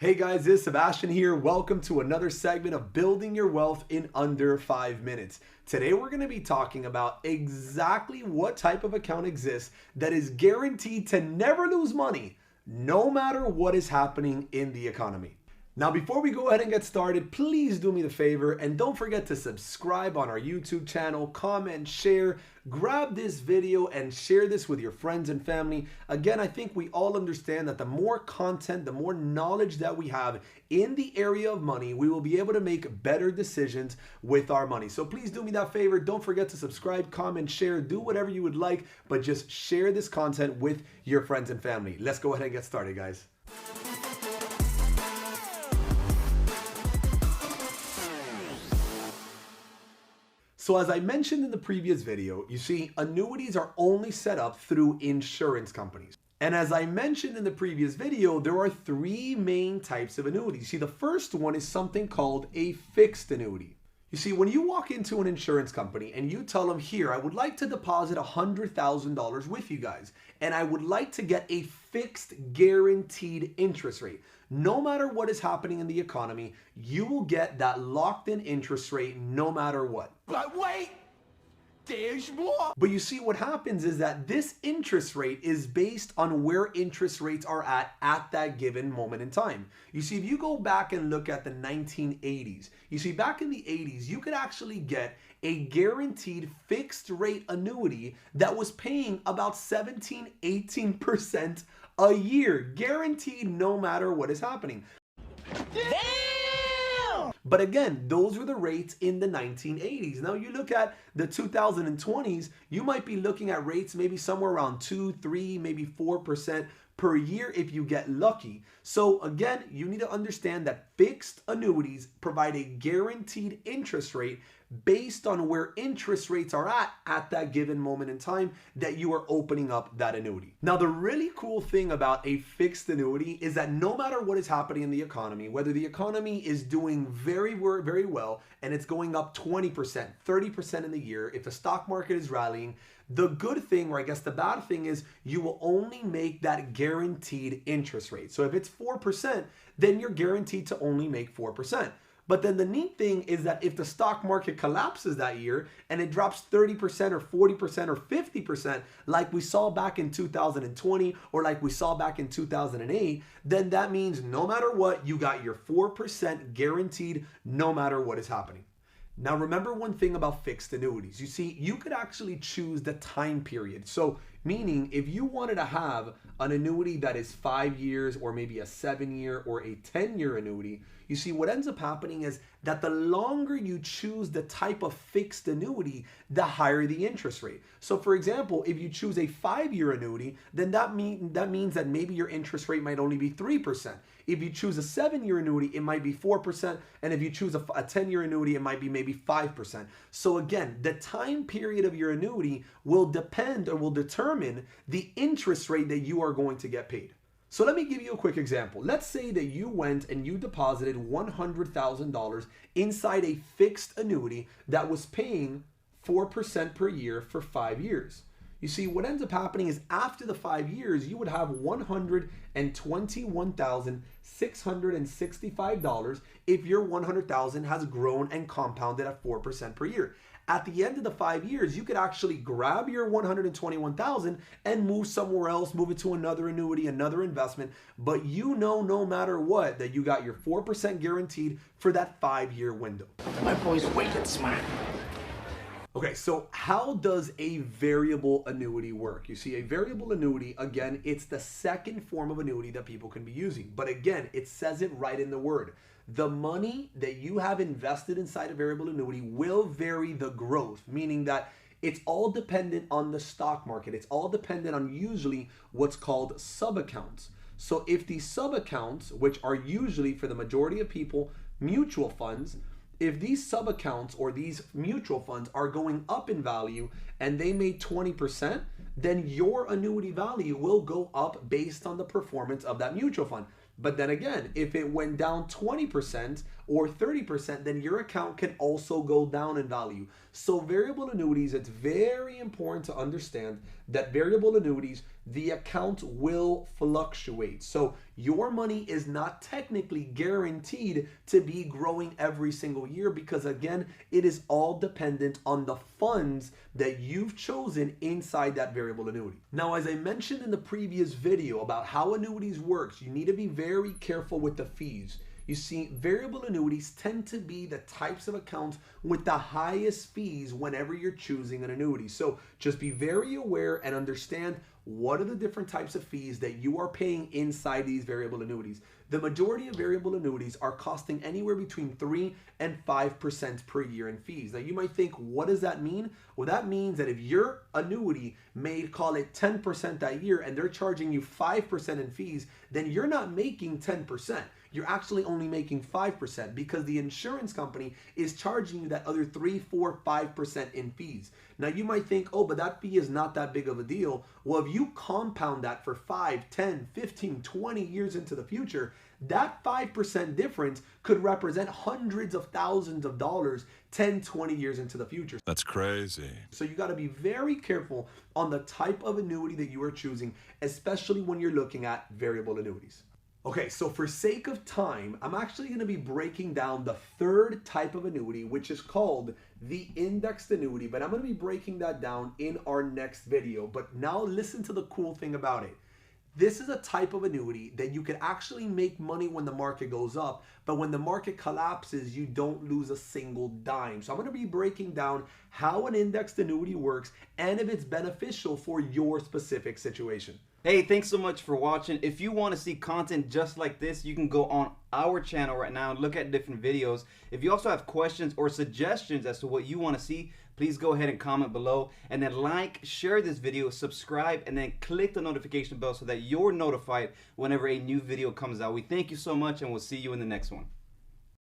Hey guys, this is Sebastian here. Welcome to another segment of Building Your Wealth in Under 5 Minutes. Today we're going to be talking about exactly what type of account exists that is guaranteed to never lose money, no matter what is happening in the economy. Now, before we go ahead and get started, please do me the favor and don't forget to subscribe on our YouTube channel, comment, share, grab this video and share this with your friends and family. Again, I think we all understand that the more content, the more knowledge that we have in the area of money, we will be able to make better decisions with our money. So please do me that favor. Don't forget to subscribe, comment, share, do whatever you would like, but just share this content with your friends and family. Let's go ahead and get started, guys. So as I mentioned in the previous video, you see, annuities are only set up through insurance companies. And as I mentioned in the previous video, there are three main types of annuities. See, the first one is something called a fixed annuity. You see, when you walk into an insurance company and you tell them, here, I would like to deposit $100,000 with you guys, and I would like to get a fixed guaranteed interest rate. No matter what is happening in the economy, you will get that locked in interest rate no matter what. But wait, there's more. But you see, what happens is that this interest rate is based on where interest rates are at that given moment in time. You see, if you go back and look at the 1980s, you see, back in the 80s, you could actually get a guaranteed fixed rate annuity that was paying about 18% a year, guaranteed no matter what is happening. Damn! But again, those were the rates in the 1980s. Now you look at the 2020s, you might be looking at rates maybe somewhere around 2, 3, maybe 4% per year if you get lucky. So again, you need to understand that fixed annuities provide a guaranteed interest rate based on where interest rates are at that given moment in time that you are opening up that annuity. Now, the really cool thing about a fixed annuity is that no matter what is happening in the economy, whether the economy is doing very well and it's going up 20%, 30% in the year, if the stock market is rallying, the good thing, or I guess the bad thing, is you will only make that guaranteed interest rate. So if it's 4%, then you're guaranteed to only make 4%. But then the neat thing is that if the stock market collapses that year and it drops 30% or 40% or 50%, like we saw back in 2020 or like we saw back in 2008, then that means no matter what, you got your 4% guaranteed no matter what is happening. Now, remember one thing about fixed annuities. You see, you could actually choose the time period. So meaning if you wanted to have an annuity that is 5 years or maybe a 7-year or a 10-year annuity, you see what ends up happening is that the longer you choose the type of fixed annuity, the higher the interest rate. So for example, if you choose a 5-year annuity, then that means that maybe your interest rate might only be 3%. If you choose a 7-year annuity, it might be 4%. And if you choose a 10-year annuity, it might be maybe 5%. So again, the time period of your annuity will depend or will determine the interest rate that you are going to get paid. So let me give you a quick example. Let's say that you went and you deposited $100,000 inside a fixed annuity that was paying 4% per year for 5 years. You see, what ends up happening is after the 5 years, you would have $121,665 if your $100,000 has grown and compounded at 4% per year. At the end of the 5 years, you could actually grab your $121,000 and move somewhere else, move it to another annuity, another investment. But you know, no matter what, that you got your 4% guaranteed for that 5-year window. My boy's wicked smart. Okay, so how does a variable annuity work? You see, a variable annuity, again, it's the second form of annuity that people can be using. But again, it says it right in the word. The money that you have invested inside a variable annuity will vary the growth, meaning that it's all dependent on the stock market. It's all dependent on usually what's called sub-accounts. So if these sub-accounts, which are usually for the majority of people, mutual funds, if these sub-accounts or these mutual funds are going up in value and they made 20%, then your annuity value will go up based on the performance of that mutual fund. But then again, if it went down 20% or 30%, then your account can also go down in value. So variable annuities, it's very important to understand that variable annuities the account will fluctuate. So your money is not technically guaranteed to be growing every single year because, again, it is all dependent on the funds that you've chosen inside that variable annuity. Now, as I mentioned in the previous video about how annuities works, you need to be very careful with the fees. You see, variable annuities tend to be the types of accounts with the highest fees whenever you're choosing an annuity. So just be very aware and understand what are the different types of fees that you are paying inside these variable annuities. The majority of variable annuities are costing anywhere between 3 and 5% per year in fees. Now you might think, what does that mean? Well, that means that if your annuity made, call it 10% that year, and they're charging you 5% in fees, then you're not making 10%. You're actually only making 5% because the insurance company is charging you that other 3, 4, 5% in fees. Now you might think, oh, but that fee is not that big of a deal. Well, if you compound that for 5, 10, 15, 20 years into the future, that 5% difference could represent hundreds of thousands of dollars 10, 20 years into the future. That's crazy. So you got to be very careful on the type of annuity that you are choosing, especially when you're looking at variable annuities. Okay, so for sake of time, I'm actually going to be breaking down the third type of annuity, which is called the indexed annuity, but I'm going to be breaking that down in our next video. But now listen to the cool thing about it. This is a type of annuity that you can actually make money when the market goes up, but when the market collapses, you don't lose a single dime. So I'm going to be breaking down how an indexed annuity works and if it's beneficial for your specific situation. Hey, thanks so much for watching. If you want to see content just like this, you can go on our channel right now and look at different videos. If you also have questions or suggestions as to what you want to see, please go ahead and comment below, and then like, share this video, subscribe, and then click the notification bell so that you're notified whenever a new video comes out. We thank you so much, and we'll see you in the next one.